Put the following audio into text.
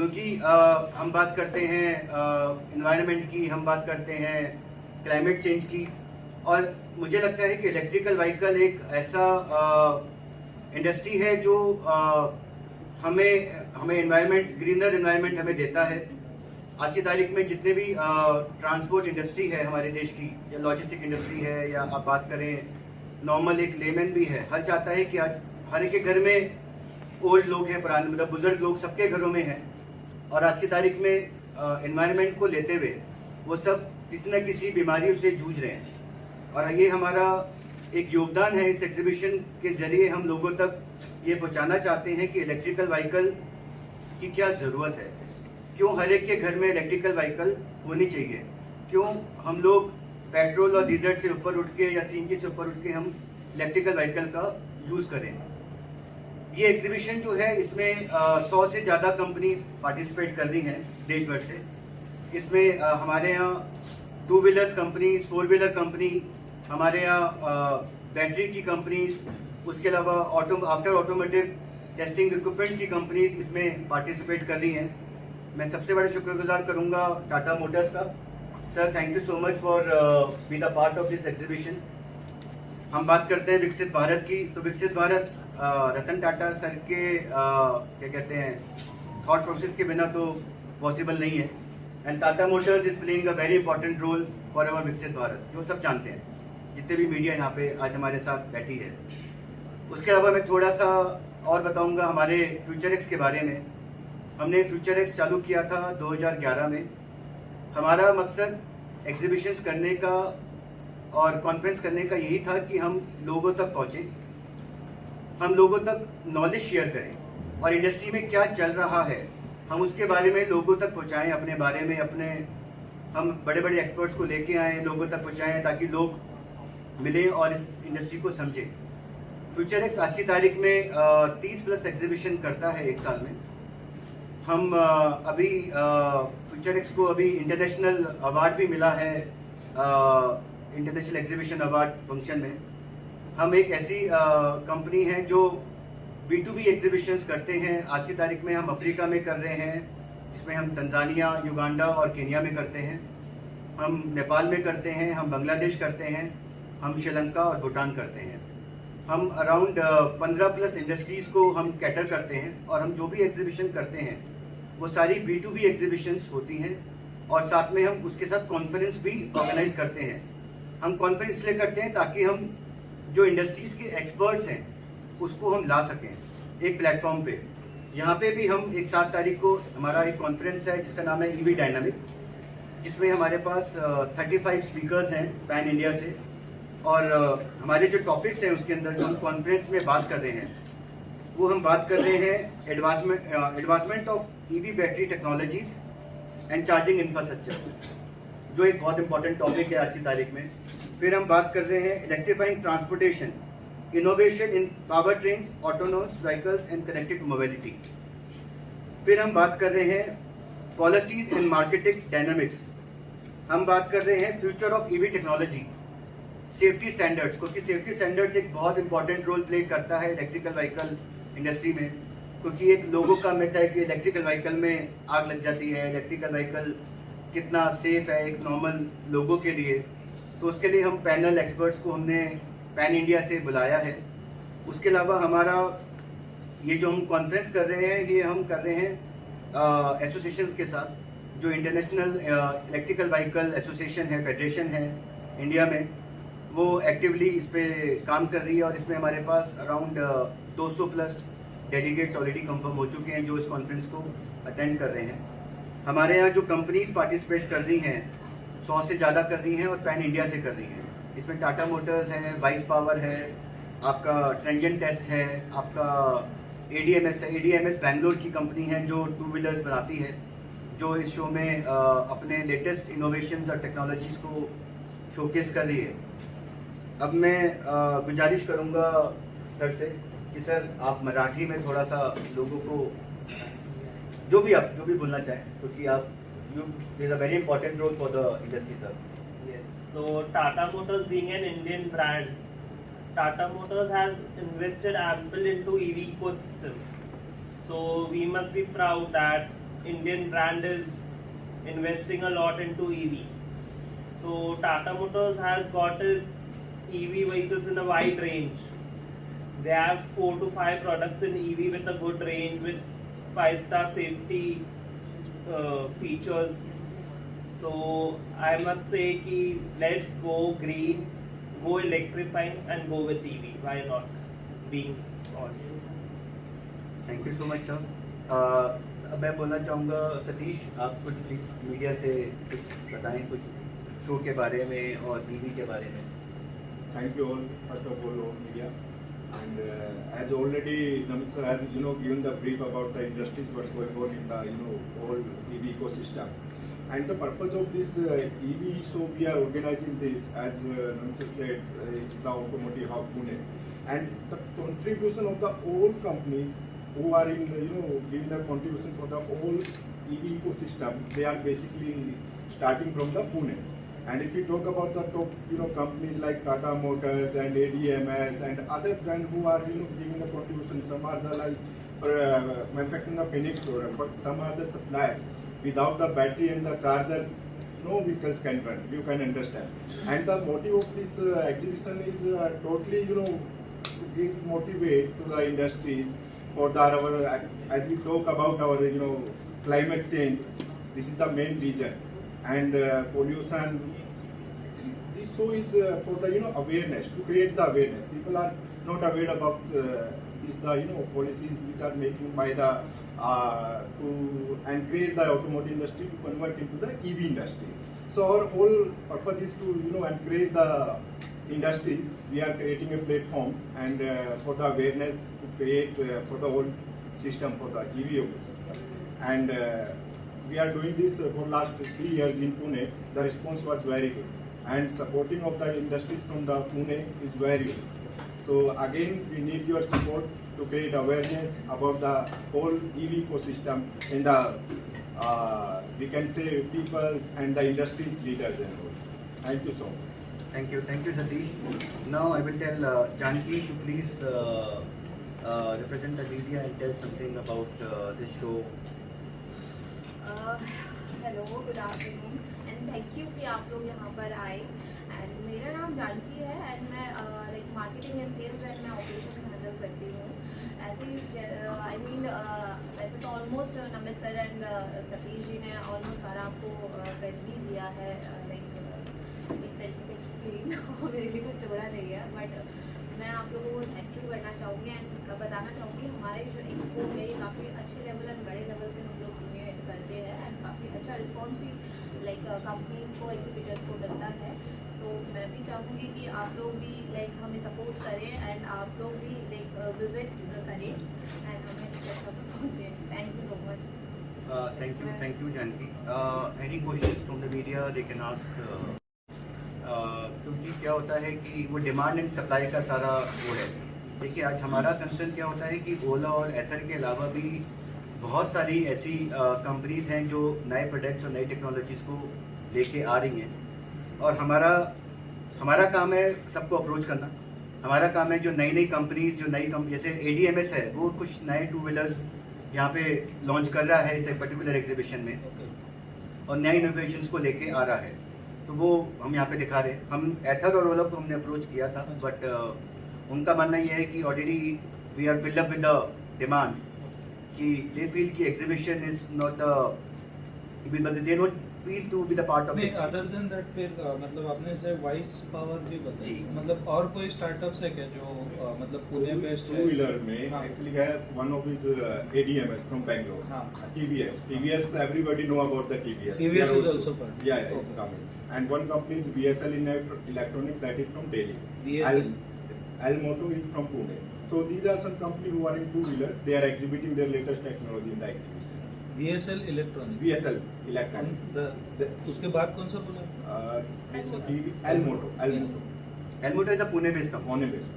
क्योंकि हम बात करते हैं एनवायरनमेंट की, हम बात करते हैं क्लाइमेट चेंज की, और मुझे लगता है कि इलेक्ट्रिकल व्हीकल एक ऐसा इंडस्ट्री है जो हमें एनवायरनमेंट, ग्रीनर एनवायरनमेंट हमें देता है। आज की तारीख में जितने भी ट्रांसपोर्ट इंडस्ट्री है हमारे देश की, या लॉजिस्टिक इंडस्ट्री है, या आप बात करें नॉर्मल एक लेमैन भी है, हर चाहता है कि आज हर एक के घर में ओल्ड लोग हैं, पुराने मतलब बुजुर्ग लोग सबके घरों में हैं, और आज की तारीख में एनवायरनमेंट को लेते हुए वो सब किसी न किसी बीमारियों से जूझ रहे हैं। और ये हमारा एक योगदान है, इस एग्जीबिशन के जरिए हम लोगों तक ये पहुंचाना चाहते हैं कि इलेक्ट्रिकल व्हीकल की क्या जरूरत है, क्यों हर एक के घर में इलेक्ट्रिकल व्हीकल होनी चाहिए, क्यों हम लोग पेट्रोल और डीजल से ऊपर उठ के या सीएनजी से ऊपर उठ के हम इलेक्ट्रिकल व्हीकल का यूज करें। ये एग्जीबिशन जो है इसमें 100 से ज्यादा कंपनीज पार्टिसिपेट कर रही हैं देश भर से। इसमें हमारे यहाँ 2 व्हीलर्स कंपनीज, 4 व्हीलर कंपनी, हमारे यहाँ बैटरी की कंपनीज, उसके अलावा आफ्टर ऑटोमोटिव टेस्टिंग इक्विपमेंट की कंपनीज इसमें पार्टिसिपेट कर रही हैं। मैं सबसे बड़ा शुक्रगुजार करूंगा टाटा मोटर्स का। Sir, thank you so much for B the part of this exhibition. हम बात करते हैं विकसित भारत की, तो विकसित भारत रतन टाटा सर के क्या कहते हैं थॉट प्रोसेस के बिना तो पॉसिबल नहीं है, and Tata motors is playing a very important role for our विकसित भारत, जो सब जानते हैं, जितने भी मीडिया यहाँ पे आज हमारे साथ बैठी है। उसके अलावा मैं थोड़ा सा और बताऊंगा हमारे फ्यूचर एक्स के बारे में। हमने फ्यूचर एक्स चालू किया था 2011 में। हमारा मकसद एग्जीबिशंस करने का और कॉन्फ्रेंस करने का यही था कि हम लोगों तक पहुंचे, हम लोगों तक नॉलेज शेयर करें, और इंडस्ट्री में क्या चल रहा है हम उसके बारे में लोगों तक पहुंचाएं, अपने बारे में हम बड़े बड़े एक्सपर्ट्स को लेके आए, लोगों तक पहुंचाएं, ताकि लोग मिलें और इस इंडस्ट्री को समझें। फ्यूचर एक्स आज की तारीख में 30+ एग्जीबिशन करता है एक साल में। हम अभी फ्यूचर एक्स को अभी इंटरनेशनल अवार्ड भी मिला है, इंटरनेशनल एग्जीबिशन अवार्ड फंक्शन में। हम एक ऐसी कंपनी है जो B2B एग्जीबिशंस करते हैं। आज की तारीख में हम अफ्रीका में कर रहे हैं, जिसमें हम तंजानिया, युगांडा और केन्या में करते हैं, हम नेपाल में करते हैं, हम बांग्लादेश करते हैं, हम श्रीलंका और भूटान करते हैं। हम अराउंड 15+ इंडस्ट्रीज को हम कैटर करते हैं, और हम जो भी एग्जीबिशन करते हैं वो सारी B2B एग्जीबिशंस होती हैं, और साथ में हम उसके साथ कॉन्फ्रेंस भी ऑर्गेनाइज करते हैं। हम कॉन्फ्रेंस इसलिए करते हैं ताकि हम जो इंडस्ट्रीज के एक्सपर्ट्स हैं उसको हम ला सकें एक प्लेटफॉर्म पे। यहाँ पे भी हम 7 तारीख को हमारा एक कॉन्फ्रेंस है जिसका नाम है EV डायनामिक, जिसमें हमारे पास 35 स्पीकर्स हैं पैन इंडिया से, और हमारे जो टॉपिक्स हैं उसके अंदर जो हम कॉन्फ्रेंस में बात कर रहे हैं वो हम बात कर रहे हैं advancement of EV battery technologies and charging infrastructure, जो एक बहुत इंपॉर्टेंट टॉपिक है आज की तारीख में। फिर हम बात कर रहे हैं electrifying transportation, innovation in power trains, autonomous vehicles and connected mobility. फिर हम बात कर रहे हैं पॉलिसीज एंड मार्केटिंग डायनामिक्स। हम बात कर रहे हैं future of EV technology, safety standards, क्योंकि सेफ्टी स्टैंडर्ड्स एक बहुत इंपॉर्टेंट रोल प्ले करता है इलेक्ट्रिकल व्हीकल इंडस्ट्री में। क्योंकि एक लोगों का मिथ है कि इलेक्ट्रिकल व्हीकल में आग लग जाती है, इलेक्ट्रिकल व्हीकल कितना सेफ है एक नॉर्मल लोगों के लिए। तो उसके लिए हम पैनल एक्सपर्ट्स को हमने पैन इंडिया से बुलाया है। उसके अलावा हमारा ये जो हम कॉन्फ्रेंस कर रहे हैं ये हम कर रहे हैं एसोसिएशंस के साथ, जो इंटरनेशनल इलेक्ट्रिकल व्हीकल एसोसिएशन है, फेडरेशन है इंडिया में, वो एक्टिवली इस पे काम कर रही है, और इसमें हमारे पास अराउंड 200+ डेलीगेट्स ऑलरेडी कंफर्म हो चुके हैं जो इस कॉन्फ्रेंस को अटेंड कर रहे हैं। हमारे यहाँ जो कंपनीज पार्टिसिपेट कर रही हैं 100 से ज़्यादा कर रही हैं और पैन इंडिया से कर रही हैं। इसमें टाटा मोटर्स है, वाइस पावर है, आपका ट्रेंजन टेस्ट है, आपका ADMS है। ADMS बैंगलोर की कंपनी है जो 2 व्हीलर्स बनाती है, जो इस शो में अपने लेटेस्ट इनोवेशन और टेक्नोलॉजीज को शोकेस कर रही है। अब मैं गुजारिश करूंगा सर से कि सर आप मराठी में थोड़ा सा लोगों को जो भी बोलना चाहें, क्योंकि आप there's a very important role for the industry, sir. Yes. So Tata Motors being an Indian brand, Tata Motors has invested ample into EV ecosystem. So we must be proud that Indian brand is investing a lot into EV. So Tata Motors has got its EV vehicles in a wide range. They have 4 to 5 products in EV with a good range with 5-star safety features. So I must say कि let's go green, go electrifying and go with EV. Why not? Being on. Thank you so much sir. अब मैं बोलना चाहूँगा सतीश, आप कुछ please media से कुछ बताएं, कुछ शो के बारे में और ईवी के बारे में। Thank you all, first of all media. And as already Namit sir had given the brief about the industries what's going on in the whole EV ecosystem. And the purpose of this EV show we are organizing this, as Namit sir said, it's the automotive hub Pune. And the contribution of the all companies who are in giving the contribution for the whole EV ecosystem, they are basically starting from the Pune. And if you talk about the top companies like Tata Motors and ADMS and other brands who are giving the contribution, some are the manufacturing the Phoenix product, but some are the suppliers. Without the battery and the charger, no vehicle can run. You can understand. And the motive of this exhibition is totally to give motivate to the industries for our as we talk about our climate change. This is the main reason. And pollution. This show is for the awareness, to create the awareness. People are not aware about these policies which are making by the to encourage the automotive industry to convert into the EV industry. So our whole purpose is to encourage the industries. We are creating a platform and for the awareness to create for the whole system for the EV ecosystem. And we are doing this for last 3 years in Pune. The response was very good, and supporting of the industries from the Pune is very good. So again, we need your support to create awareness about the whole EV ecosystem in the we can say people and the industries leaders and those. Thank you so much. Thank you, Satish. Now I will tell Janki to please represent the media and tell something about this show. Hello, good afternoon and thank you कि आप लोग यहाँ पर आए। And मेरा नाम जानकी है and मैं like marketing and sales and मैं ऑपरेशन हैंडल करती हूँ। ऐसे आई मीन वैसे तो almost Namit sir and Satish ji ने ऑलमोस्ट सारा आपको कर ही दिया है, लाइक एक तरीके से एक्सप्लेन और मेरे लिए कुछ चौड़ा नहीं है, बट मैं आप लोगों को थैंक यू करना चाहूँगी एंड बताना चाहूँगी हमारे जो एक्सपो है ये काफ़ी अच्छे लेवल एंड बड़े लेवल पे हम लोग करते हैं एंड काफ़ी अच्छा रिस्पॉन्स भी लाइक कंपनीज को एग्जीबिटर्स को मिलता है। सो मैं भी चाहूँगी कि आप लोग भी लाइक हमें सपोर्ट करें एंड आप लोग भी लाइक विजिट करें एंड हमें अच्छा सपोर्ट दें। Thank you so much. Thank you, Janki. Any questions from the media they can ask. क्योंकि क्या होता है कि वो डिमांड एंड सप्लाई का सारा वो है। देखिए, आज हमारा कंसर्न क्या होता है कि ओला और एथर के अलावा भी बहुत सारी ऐसी कंपनीज हैं जो नए प्रोडक्ट्स और नई टेक्नोलॉजीज को लेके आ रही हैं, और हमारा काम है सबको अप्रोच करना। हमारा काम है जो नई कंपनीज जैसे ADMS है, वो कुछ नए 2 व्हीलर्स यहाँ पे लॉन्च कर रहा है इस पर्टिकुलर एग्जीबिशन में, और नए इनोवेशंस को लेके आ रहा है, तो वो हम यहाँ पे दिखा रहे हैं। हम एथर और ओला को हमने अप्रोच किया था, बट उनका मानना ये है कि already we are filled up with the demand, कि दे फील कि exhibition is not they not feel to be the part of. Other than that फिर मतलब आपने से वॉइस पावर भी बताई, मतलब और कोई स्टार्टअप्स है क्या जो मतलब पुणे बेस्ड है? 2 व्हीलर में एक्चुअली है one of is ADMS from Bangalore. हाँ। TVS everybody know about the TVS TVS is also part. yeah it's coming, and one company is VSL Electronic that is from Delhi. VSL. Almoto is from Pune. So these are some companies who are in 2 wheelers. They are exhibiting their latest technology in the exhibition. VSL Electronic. VSL Electronic. उसके बाद कौन सा बोला? Almoto. Elmoto is a Pune based company. Pune based.